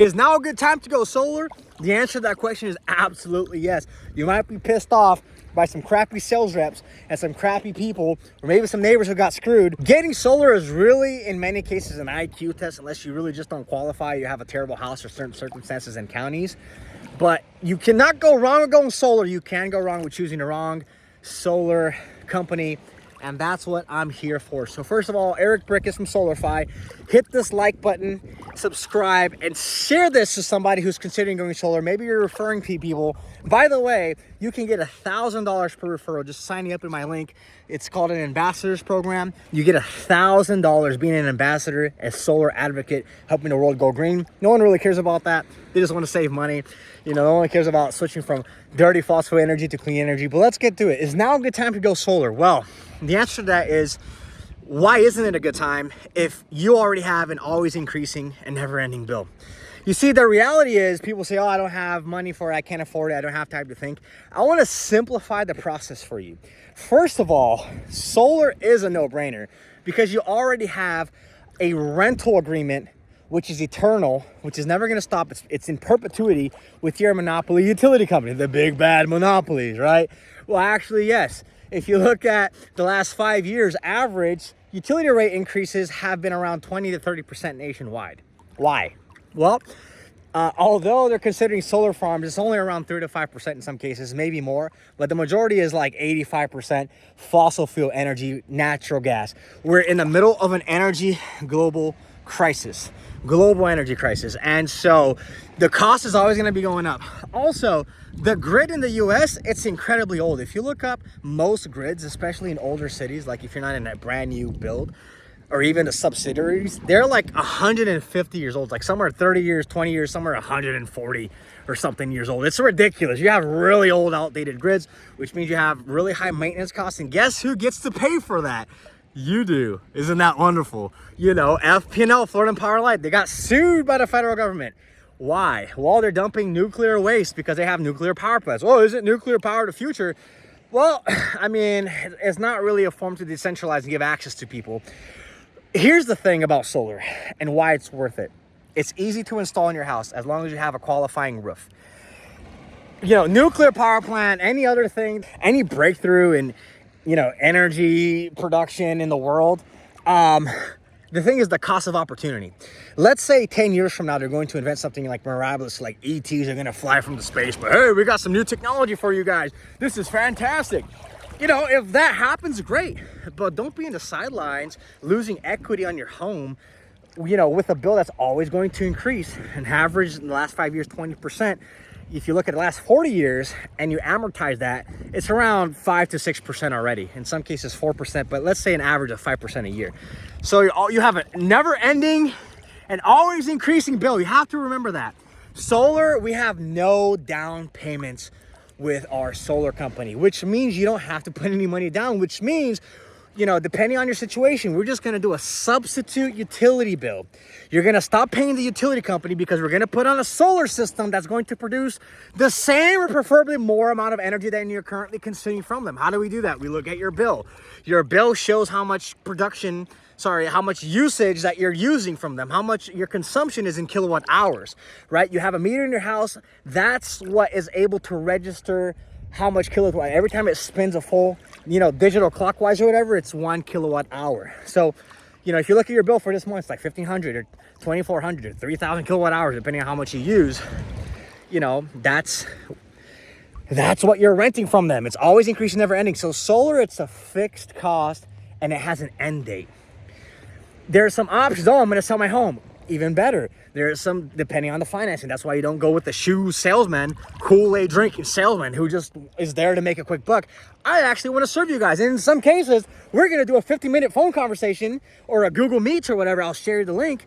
Is now a good time to go solar? The answer to that question is absolutely yes. You might be pissed off by some crappy sales reps and some crappy people, or maybe some neighbors who got screwed. Getting solar is really, in many cases, an IQ test, unless you really just don't qualify, you have a terrible house or certain circumstances and counties. But you cannot go wrong with going solar. You can go wrong with choosing the wrong solar company, and that's what I'm here for. So first of all, Eric Brickus from Solrfy. Hit this like button, subscribe, and share this to somebody who's considering going solar. Maybe you're referring to people. By the way, you can get $1,000 per referral just signing up in my link. It's called an ambassadors program. You get $1,000 being an ambassador, a solar advocate, helping the world go green. No one really cares about that. They just want to save money. You know, no one cares about switching from dirty fossil energy to clean energy. But let's get to it. Is now a good time to go solar? Well, the answer to that is, why isn't it a good time if you already have an always increasing and never-ending bill? You see, the reality is people say, oh, I don't have money for it, I can't afford it, I don't have time to think. I want to simplify the process for you. First of all, solar is a no-brainer because you already have a rental agreement which is eternal, which is never going to stop. It's in perpetuity with your monopoly utility company, the big bad monopolies, right? Well, actually, yes. If you look at the last 5 years, average utility rate increases have been around 20 to 30% nationwide. Why? Well, although they're considering solar farms, it's only around 3 to 5% in some cases, maybe more, but the majority is like 85% fossil fuel energy, natural gas. We're in the middle of an energy global energy crisis, and so the cost is always going to be going up. Also, the grid in the US, it's incredibly old. If you look up most grids, especially in older cities, like if you're not in a brand new build or even the subsidiaries, they're like 150 years old. Like some are 30 years, 20 years, some are 140 or something years old. It's ridiculous. You have really old, outdated grids, which means you have really high maintenance costs, and guess who gets to pay for that? You do. Isn't that wonderful? You know, FPL, Florida Power Light, they got sued by the federal government. Why? Well, they're dumping nuclear waste because they have nuclear power plants. Oh, isn't nuclear power the future? Well, I mean, it's not really a form to decentralize and give access to people. Here's the thing about solar and why it's worth it. It's easy to install in your house as long as you have a qualifying roof. You know, nuclear power plant, any other thing, any breakthrough in, you know, energy production in the world, the thing is the cost of opportunity. Let's say 10 years from now, they're going to invent something like miraculous, like ETs are going to fly from the space, but hey, we got some new technology for you guys. This is fantastic. You know, if that happens, great, but don't be in the sidelines losing equity on your home, you know, with a bill that's always going to increase. An average in the last 5 years, 20%. If you look at the last 40 years and you amortize that, it's around 5 to 6% already. In some cases, 4%, but let's say an average of 5% a year. So you have a never ending and always increasing bill. You have to remember that. Solar, we have no down payments with our solar company, which means you don't have to put any money down, which means, you know, depending on your situation, we're just going to do a substitute utility bill. You're going to stop paying the utility company because we're going to put on a solar system that's going to produce the same or preferably more amount of energy than you're currently consuming from them. How do we do that? We look at your bill. Your bill shows how much how much usage that you're using from them, how much your consumption is in kilowatt hours, right? You have a meter in your house. That's what is able to register how much kilowatt. Every time it spins a full, you know, digital clockwise or whatever, it's 1 kilowatt hour. So, you know, if you look at your bill for this month, it's like 1,500 or 2,400 or 3,000 kilowatt hours, depending on how much you use. You know, that's what you're renting from them. It's always increasing, never ending. So solar, it's a fixed cost and it has an end date. There are some options. Oh, I'm going to sell my home. Even better. There's some, depending on the financing. That's why you don't go with the shoe salesman, Kool-Aid drinking salesman who just is there to make a quick buck. I actually want to serve you guys. And in some cases, we're going to do a 50-minute phone conversation or a Google Meet or whatever. I'll share you the link.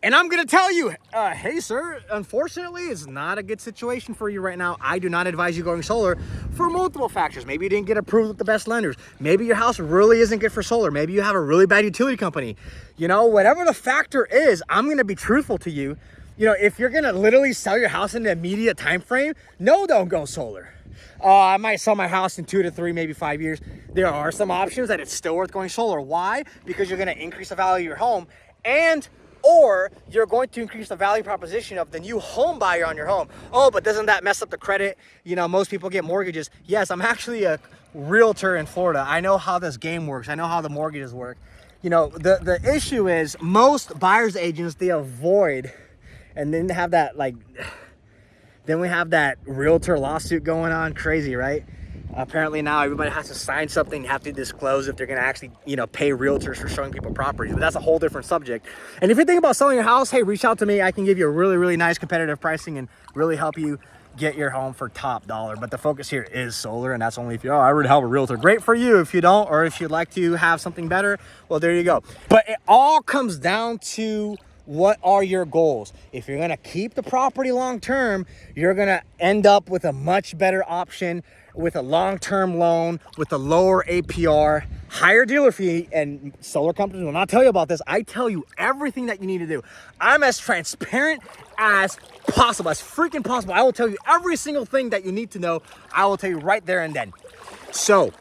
And I'm going to tell you, hey, sir, unfortunately, it's not a good situation for you right now. I do not advise you going solar for multiple factors. Maybe you didn't get approved with the best lenders. Maybe your house really isn't good for solar. Maybe you have a really bad utility company. You know, whatever the factor is, I'm going to be truthful to you. You know, if you're going to literally sell your house in the immediate time frame, no, don't go solar. I might sell my house in 2 to 3, maybe 5 years. There are some options that it's still worth going solar. Why? Because you're going to increase the value of your home and or you're going to increase the value proposition of the new home buyer on your home. Oh, but doesn't that mess up the credit? You know, most people get mortgages. Yes, I'm actually a realtor in Florida. I know how this game works. I know how the mortgages work. You know, the issue is most buyer's agents, they avoid, and then they have that, like, then we have that realtor lawsuit going on. Crazy, right? Apparently now everybody has to sign something, have to disclose if they're going to actually, you know, pay realtors for showing people properties. But that's a whole different subject. And if you're thinking about selling your house, hey, reach out to me. I can give you a really, really nice competitive pricing and really help you get your home for top dollar. But the focus here is solar, and that's only if you, oh, I already have a realtor. Great for you. If you don't, or if you'd like to have something better, well, there you go. But it all comes down to, what are your goals? If you're going to keep the property long term, you're going to end up with a much better option with a long-term loan, with a lower APR, higher dealer fee. And solar companies will not tell you about this. I tell you everything that you need to do. I'm as transparent as possible, as freaking possible. I will tell you every single thing that you need to know. I will tell you right there and then. So,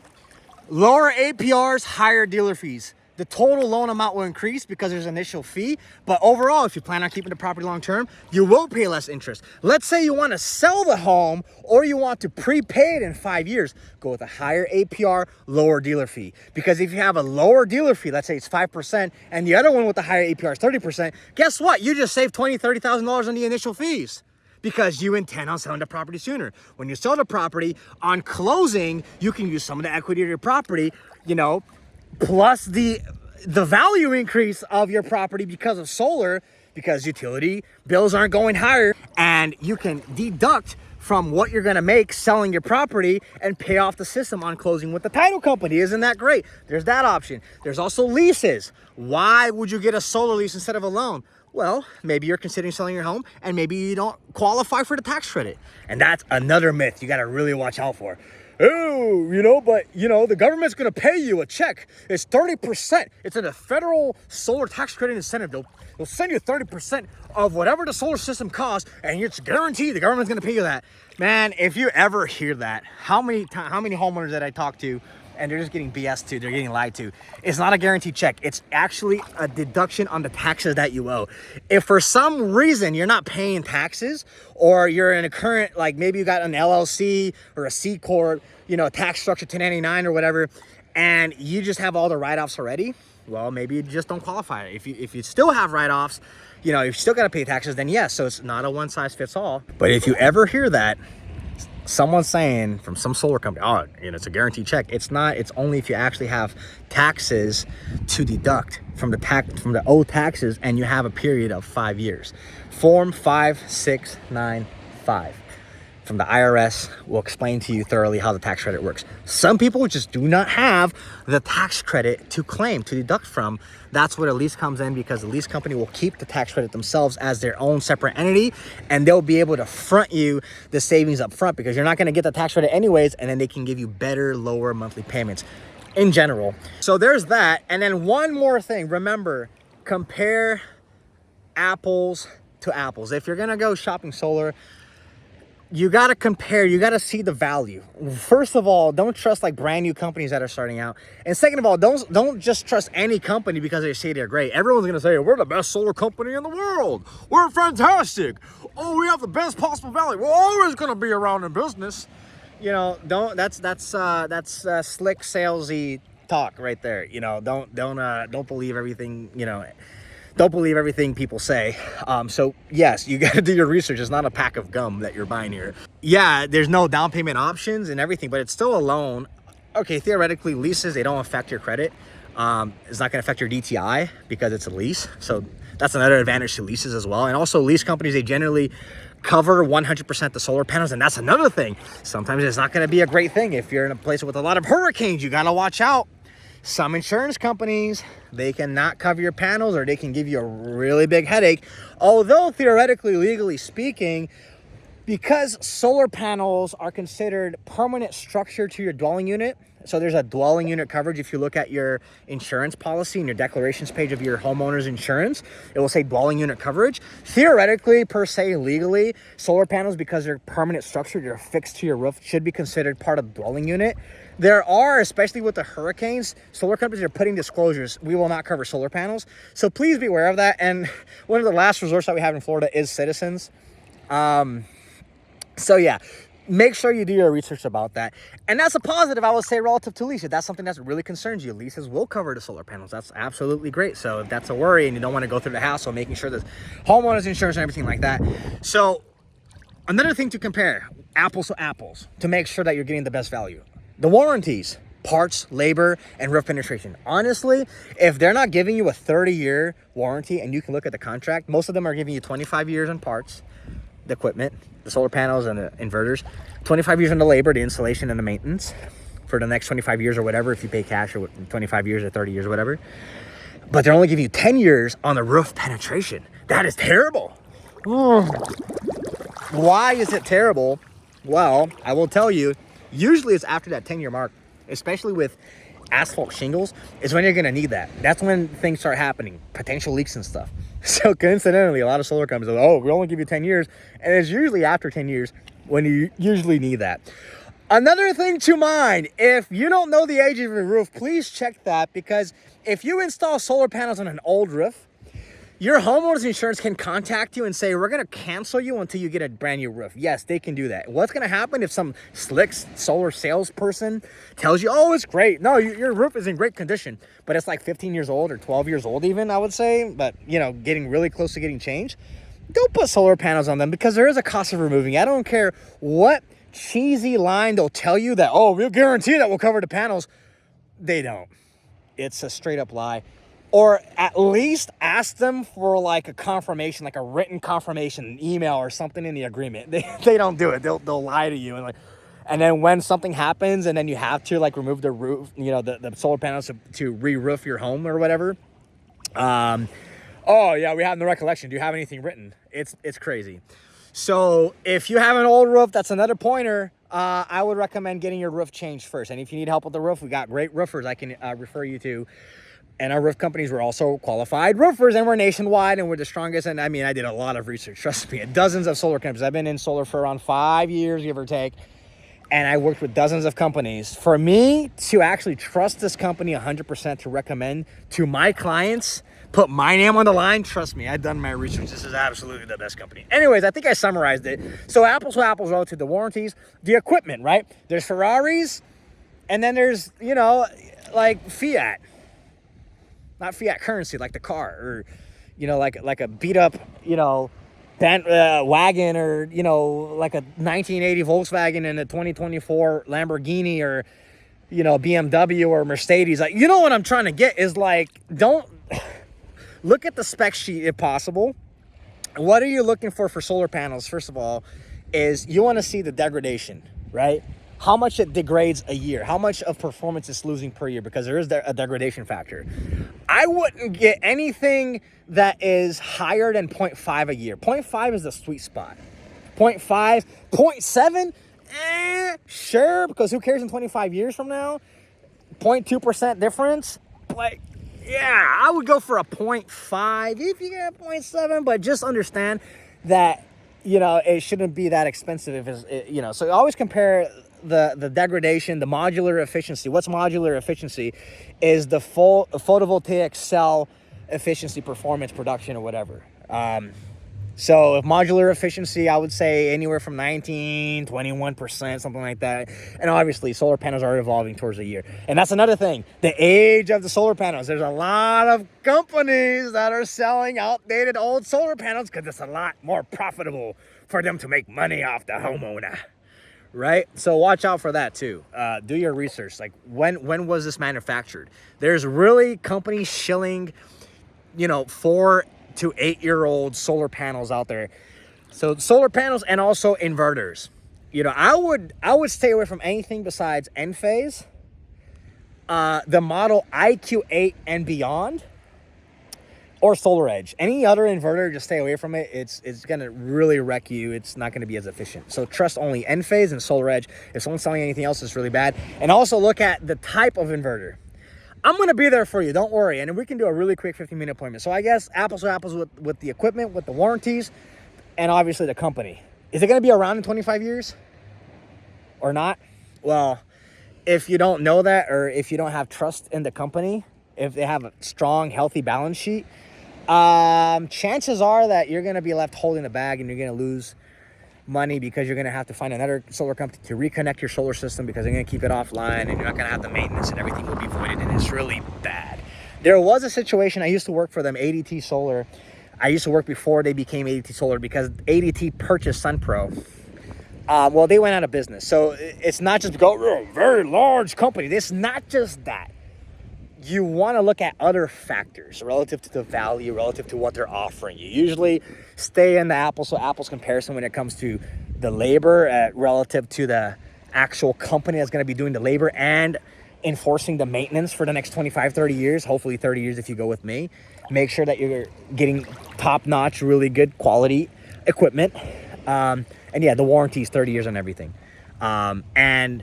lower APRs, higher dealer fees. The total loan amount will increase because there's an initial fee, but overall, if you plan on keeping the property long term, you will pay less interest. Let's say you want to sell the home or you want to prepay it in 5 years. Go with a higher APR, lower dealer fee. Because if you have a lower dealer fee, let's say it's 5%, and the other one with the higher APR is 30%, guess what? You just saved $20,000, $30,000 on the initial fees, because you intend on selling the property sooner. When you sell the property, on closing, you can use some of the equity of your property, you know, plus the value increase of your property because of solar, because utility bills aren't going higher, and you can deduct from what you're going to make selling your property and pay off the system on closing with the title company. Isn't that great? There's that option. There's also leases. Why would you get a solar lease instead of a loan? Well, maybe you're considering selling your home and maybe you don't qualify for the tax credit. And that's another myth you got to really watch out for. Oh, you know, but, you know, the government's going to pay you a check. It's 30%. It's in a federal solar tax credit incentive. They'll send you 30% of whatever the solar system costs, and it's guaranteed the government's going to pay you that. Man, if you ever hear that, how many homeowners that I talk to, and they're just getting BS to, they're getting lied to. It's not a guaranteed check. It's actually a deduction on the taxes that you owe. If for some reason you're not paying taxes, or you're in a current, like maybe you got an LLC or a C Corp, you know, tax structure 1099 or whatever, and you just have all the write-offs already, well, maybe you just don't qualify. If you still have write-offs, you know, you still got to pay taxes, then yes. So it's not a one-size-fits-all. But if you ever hear that, someone saying from some solar company, oh, you know, it's a guaranteed check. It's not. It's only if you actually have taxes to deduct from the owed taxes, and you have a period of 5 years. Form 5695 from the IRS will explain to you thoroughly how the tax credit works. Some people just do not have the tax credit to claim, to deduct from. That's where the lease comes in, because the lease company will keep the tax credit themselves as their own separate entity, and they'll be able to front you the savings up front, because you're not going to get the tax credit anyways, and then they can give you better, lower monthly payments in general. So there's that. And then one more thing, remember, compare apples to apples. If you're going to go shopping solar, you got to compare, you got to see the value. First of all, don't trust like brand new companies that are starting out. And second of all, don't just trust any company because they say they're great. Everyone's going to say, we're the best solar company in the world. We're fantastic. Oh, we have the best possible value. We're always going to be around in business. You know, that's slick salesy talk right there. You know, don't believe everything, you know, don't believe everything people say. So yes, you got to do your research. It's not a pack of gum that you're buying here. Yeah, there's no down payment options and everything, but it's still a loan. Okay, theoretically, leases, they don't affect your credit. It's not going to affect your DTI because it's a lease. So that's another advantage to leases as well. And also lease companies, they generally cover 100% the solar panels. And that's another thing. Sometimes it's not going to be a great thing. If you're in a place with a lot of hurricanes, you got to watch out. Some insurance companies, they cannot cover your panels, or they can give you a really big headache. Although theoretically, legally speaking, because solar panels are considered permanent structure to your dwelling unit, So there's a dwelling unit coverage. If you look at your insurance policy and your declarations page of your homeowner's insurance, it will say dwelling unit coverage. Theoretically, per se, legally, solar panels, because they're permanent structure, they're fixed to your roof, should be considered part of the dwelling unit. There are, especially with the hurricanes, solar companies are putting disclosures. We will not cover solar panels. So please be aware of that. And one of the last resorts that we have in Florida is Citizens. So yeah, make sure you do your research about that. And that's a positive, I would say, relative to lease. If that's something that really concerns you, leases will cover the solar panels. That's absolutely great. So if that's a worry and you don't want to go through the hassle, making sure there's homeowners insurance and everything like that. So another thing to compare, apples to apples, to make sure that you're getting the best value. The warranties, parts, labor, and roof penetration. Honestly, if they're not giving you a 30-year warranty, and you can look at the contract, most of them are giving you 25 years on parts, the equipment, the solar panels and the inverters, 25 years on the labor, the installation and the maintenance for the next 25 years or whatever, if you pay cash, or 25 years or 30 years or whatever. But they're only giving you 10 years on the roof penetration. That is terrible. Why is it terrible? Well, I will tell you, usually it's after that 10-year mark, especially with asphalt shingles, is when you're going to need that. That's when things start happening, potential leaks and stuff. So coincidentally, a lot of solar companies are, oh, we only give you 10 years. And it's usually after 10 years when you usually need that. Another thing to mind, if you don't know the age of your roof, please check that, because if you install solar panels on an old roof, your homeowner's insurance can contact you and say, we're going to cancel you until you get a brand new roof. Yes, they can do that. What's going to happen if some slick solar salesperson tells you, oh, it's great. No, your roof is in great condition, but it's like 15 years old or 12 years old even, I would say, but, you know, getting really close to getting changed. Don't put solar panels on them, because there is a cost of removing. I don't care what cheesy line they'll tell you that, oh, we'll guarantee that we'll cover the panels. They don't. It's a straight up lie. Or at least ask them for like a confirmation, like a written confirmation, an email or something in the agreement. They don't do it. They'll lie to you. And then when something happens and then you have to like remove the roof, you know, the solar panels to re-roof your home or whatever. Oh yeah, we have no recollection. Do you have anything written? It's crazy. So if you have an old roof, that's another pointer. I would recommend getting your roof changed first. And if you need help with the roof, we got great roofers I can refer you to. And our roof companies were also qualified roofers, and we're nationwide, and we're the strongest. And I mean, I did a lot of research, trust me, at dozens of solar companies. I've been in solar for around 5 years, give or take. And I worked with dozens of companies. For me to actually trust this company 100% to recommend to my clients, put my name on the line, trust me, I've done my research. This is absolutely the best company. Anyways, I think I summarized it. So apples to apples relative to the warranties, the equipment, right? There's Ferraris, and then there's, you know, like Fiat. Not fiat currency, like the car, or, you know, like a beat up, you know, wagon, or, you know, like a 1980 Volkswagen and a 2024 Lamborghini, or, you know, BMW or Mercedes. Like, you know what I'm trying to get is like, don't look at the spec sheet if possible. What are you looking for solar panels? First of all, is you want to see the degradation, right? How much it degrades a year, how much of performance it's losing per year, because there is a degradation factor. I wouldn't get anything that is higher than 0.5 a year. 0.5 is the sweet spot. 0.5, 0.7, sure, because who cares in 25 years from now? 0.2% difference, like, yeah, I would go for a 0.5 if you get a 0.7, but just understand that, you know, it shouldn't be that expensive if it's, you know, so always compare the degradation, the modular efficiency. What's modular efficiency? Is the full photovoltaic cell efficiency, performance, production, or whatever. So if modular efficiency, I would say anywhere from 19, 21%, something like that. And obviously solar panels are evolving towards a year. And that's another thing, the age of the solar panels. There's a lot of companies that are selling outdated old solar panels because it's a lot more profitable for them to make money off the homeowner. Right? So watch out for that too. Do your research. Like when was this manufactured? There's really companies shilling, you know, 4 to 8 year old solar panels out there. So solar panels and also inverters. You know, I would stay away from anything besides Enphase, the model IQ8 and beyond. or Solar Edge. Any other inverter, just stay away from it. It's going to really wreck you. It's not going to be as efficient. So trust only Enphase and Solar Edge. If someone's selling anything else, it's really bad. And also look at the type of inverter. I'm going to be there for you. Don't worry. And we can do a really quick 15-minute appointment. So I guess apples to apples with the equipment, with the warranties, and obviously the company. Is it going to be around in 25 years or not? Well, if you don't know that, or if you don't have trust in the company, if they have a strong, healthy balance sheet, chances are that you're going to be left holding the bag and you're going to lose money because you're going to have to find another solar company to reconnect your solar system because they're going to keep it offline and you're not going to have the maintenance and everything will be voided, and it's really bad. There was a situation, I used to work for them, ADT Solar. I used to work before they became ADT Solar because ADT purchased SunPro. Well, they went out of business. So it's not just go, oh, very large company. It's not just that. You want to look at other factors relative to the value, relative to what they're offering. You usually stay in the apples to apples comparison when it comes to the labor relative to the actual company that's going to be doing the labor and enforcing the maintenance for the next 25, 30 years, hopefully 30 years if you go with me. Make sure that you're getting top-notch, really good quality equipment. And yeah, the warranty is 30 years on everything. And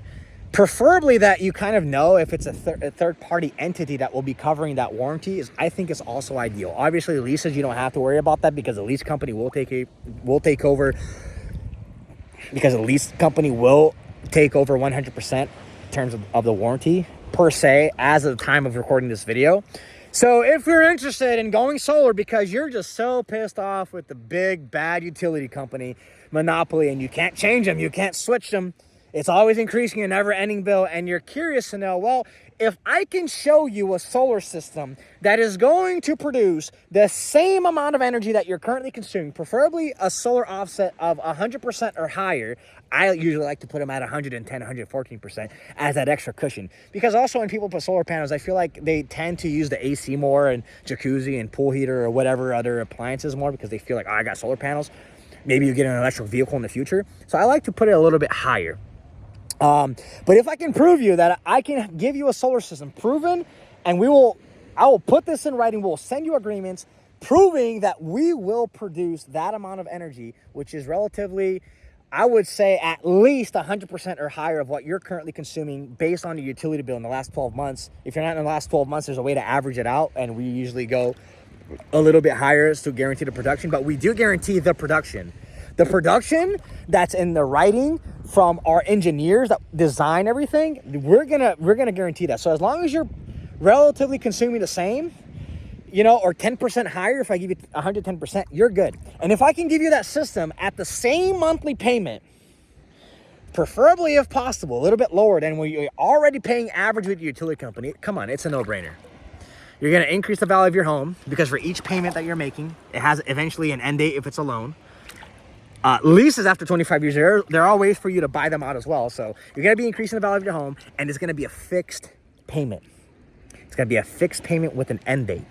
preferably that you kind of know if it's a third-party entity that will be covering that warranty I think is also ideal. Obviously, leases, you don't have to worry about that because the lease company will take over because the lease company will take over 100% in terms of the warranty per se as of the time of recording this video. So if you're interested in going solar because you're just so pissed off with the big bad utility company monopoly and you can't change them, you can't switch them, it's always increasing a never-ending bill, and you're curious to know, well, if I can show you a solar system that is going to produce the same amount of energy that you're currently consuming, preferably a solar offset of 100% or higher, I usually like to put them at 110, 114% as that extra cushion. Because also when people put solar panels, I feel like they tend to use the AC more and jacuzzi and pool heater or whatever other appliances more because they feel like, oh, I got solar panels. Maybe you get an electric vehicle in the future. So I like to put it a little bit higher. But if I can prove you that I can give you a solar system proven, and I will put this in writing, we'll send you agreements proving that we will produce that amount of energy, which is relatively, I would say at least 100% or higher of what you're currently consuming based on your utility bill in the last 12 months. If you're not in the last 12 months, there's a way to average it out, and we usually go a little bit higher to guarantee the production, but we do guarantee the production. The production that's in the writing from our engineers that design everything, we're gonna guarantee that. So as long as you're relatively consuming the same, or 10% higher, if I give you 110%, you're good. And if I can give you that system at the same monthly payment, preferably if possible, a little bit lower than what you're already paying average with your utility company, come on, it's a no-brainer. You're gonna increase the value of your home because for each payment that you're making, it has eventually an end date if it's a loan. Leases after 25 years, there are ways for you to buy them out as well. So you're going to be increasing the value of your home, and it's going to be a fixed payment. It's going to be a fixed payment with an end date.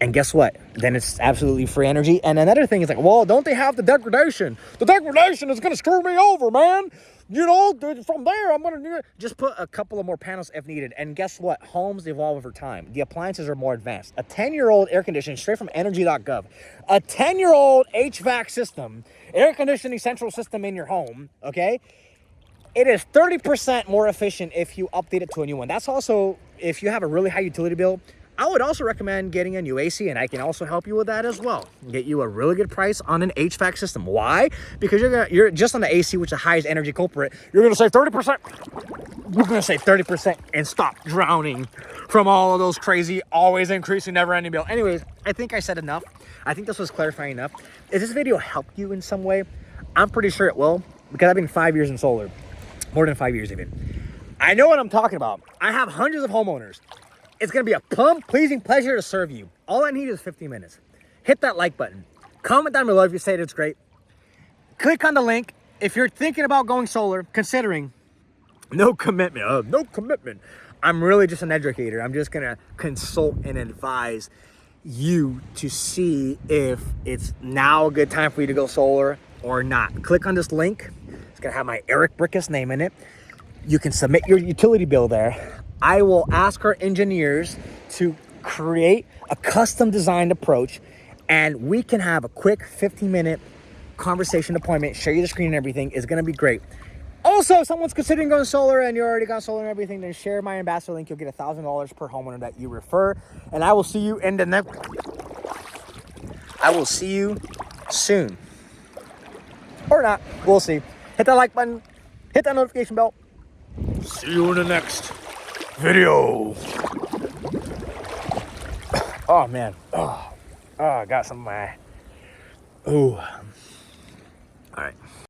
And guess what? Then it's absolutely free energy. And another thing is like, well, don't they have the degradation? The degradation is going to screw me over, man. From there, I'm going to just put a couple of more panels if needed. And guess what? Homes evolve over time. The appliances are more advanced. A 10-year-old air conditioning, straight from energy.gov, a 10-year-old HVAC system, air conditioning central system in your home, okay? It is 30% more efficient if you update it to a new one. That's also, if you have a really high utility bill, I would also recommend getting a new AC, and I can also help you with that as well. Get you a really good price on an HVAC system. Why? Because you're just on the AC, which is the highest energy culprit. You're going to save 30%. You're going to save 30% and stop drowning from all of those crazy, always increasing, never-ending bill. Anyways, I think I said enough. I think this was clarifying enough. If this video helped you in some way, I'm pretty sure it will, because I've been 5 years in solar, more than 5 years even. I know what I'm talking about. I have hundreds of homeowners. It's going to be a plum-pleasing pleasure to serve you. All I need is 15 minutes. Hit that like button. Comment down below if you say it's great. Click on the link. If you're thinking about going solar, considering, no commitment. No commitment. I'm really just an educator. I'm just going to consult and advise you to see if it's now a good time for you to go solar or not. Click on this link. It's going to have my Eric Brickus name in it. You can submit your utility bill there. I will ask our engineers to create a custom designed approach, and we can have a quick 15-minute conversation appointment, share you the screen and everything. Is going to be great. Also, if someone's considering going solar and you already got solar and everything, then share my ambassador link. You'll get $1,000 per homeowner that you refer. And I will see you in the next. I will see you soon. Or not. We'll see. Hit that like button. Hit that notification bell. See you in the next video. Oh, man. Oh, I got some of my... Ooh. All right.